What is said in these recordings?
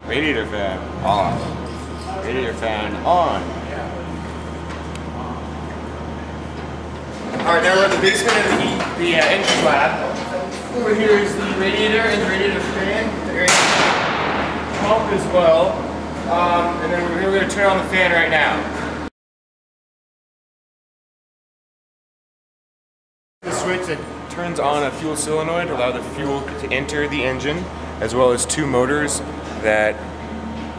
Radiator fan off. Radiator fan on. Alright, now we're at the basement of the engine lab. Over here is the radiator and the radiator fan. The air pump as well. And then we're going to turn on the fan right now. The switch that turns on a fuel solenoid to allow the fuel to enter the engine, as well as two motors that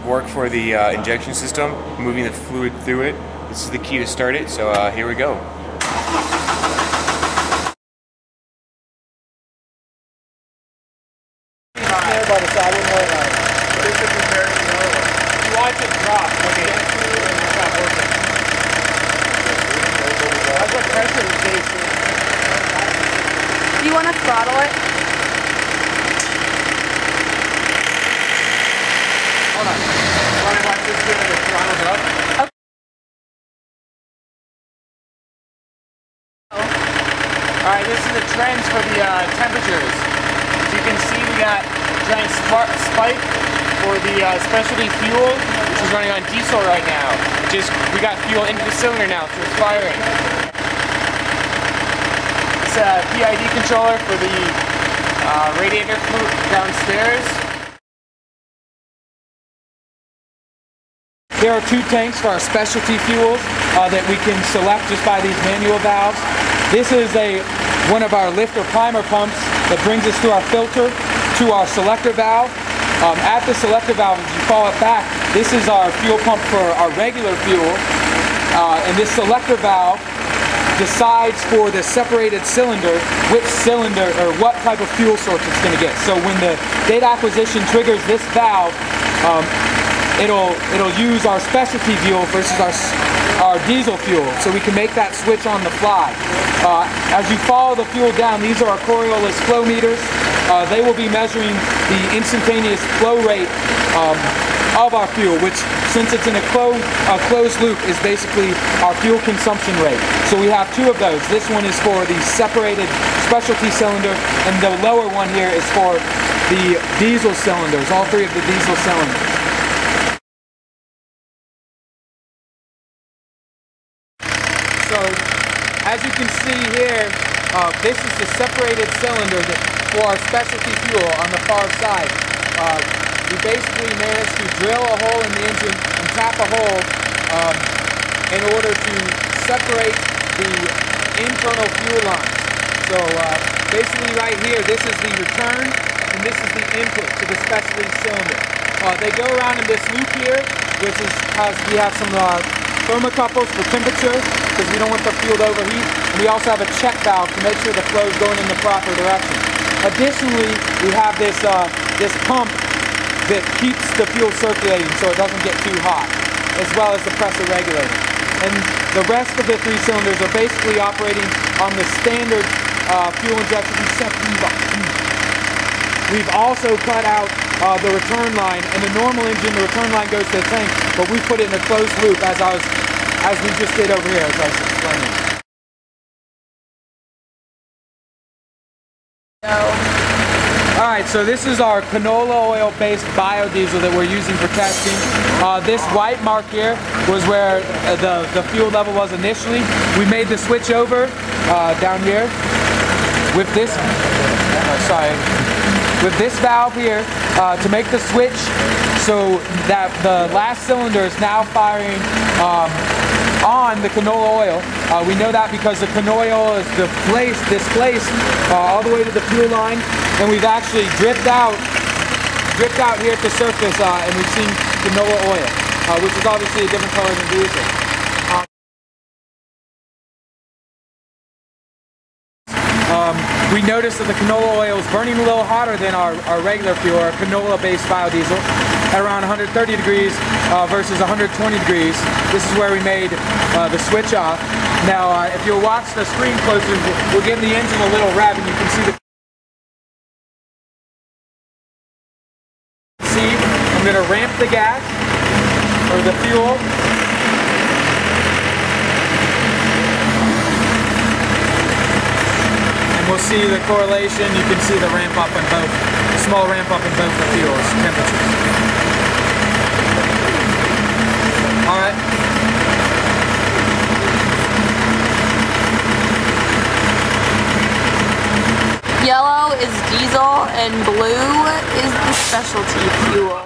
work for the injection system, moving the fluid through it. This is the key to start it, so here we go. Watch it drop. Okay. It's not working. That's what pressure is based on. Do you want to throttle it? Hold on. Want to watch this get it throttled up? Okay. Alright, this is the trends for the temperatures. As you can see, we got a giant spike for the specialty fuel, which is running on diesel right now. We got fuel into the cylinder now, so it's firing. It's a PID controller for the radiator fluid downstairs. There are two tanks for our specialty fuels that we can select just by these manual valves. This is one of our lifter primer pumps that brings us through our filter to our selector valve. At the selector valve, as you follow it back, this is our fuel pump for our regular fuel. And this selector valve decides for the separated cylinder which cylinder or what type of fuel source it's going to get. So when the data acquisition triggers this valve, it'll use our specialty fuel versus our diesel fuel, so we can make that switch on the fly. As you follow the fuel down, these are our Coriolis flow meters. They will be measuring the instantaneous flow rate of our fuel, which, since it's in a closed loop, is basically our fuel consumption rate. So we have two of those. This one is for the separated specialty cylinder, and the lower one here is for the diesel cylinders, all three of the diesel cylinders. So, as you can see here, this is the separated cylinder for our specialty fuel on the far side. We basically managed to drill a hole in the engine and tap a hole in order to separate the internal fuel lines. So basically right here, this is the return and this is the input to the specialty cylinder. They go around in this loop here, which we have some thermocouples for temperature, because we don't want the fuel to overheat. And we also have a check valve to make sure the flow is going in the proper direction. Additionally, we have this pump that keeps the fuel circulating so it doesn't get too hot, as well as the pressure regulator. And the rest of the three cylinders are basically operating on the standard fuel injection, except we've also cut out the return line. In a normal engine, the return line goes to the tank, but we put it in a closed loop as we just did over here, as I was explaining. Alright, so this is our canola oil-based biodiesel that we're using for testing. This white mark here was where the fuel level was initially. We made the switch over down here with this. With this valve here to make the switch so that the last cylinder is now firing on the canola oil. We know that because the canola oil is displaced all the way to the fuel line, and we've actually dripped out here at the surface, and we've seen canola oil, which is obviously a different color than diesel. we noticed that the canola oil is burning a little hotter than our regular fuel, our canola-based biodiesel, at around 130 degrees versus 120 degrees. This is where we made the switch off. Now, if you'll watch the screen closer, we'll give the engine a little rev, and you can see the. See, I'm going to ramp the gas or the fuel. We'll see the correlation. You can see the ramp up in both, small ramp up in both the fuels temperatures. All right. Yellow is diesel and blue is the specialty fuel.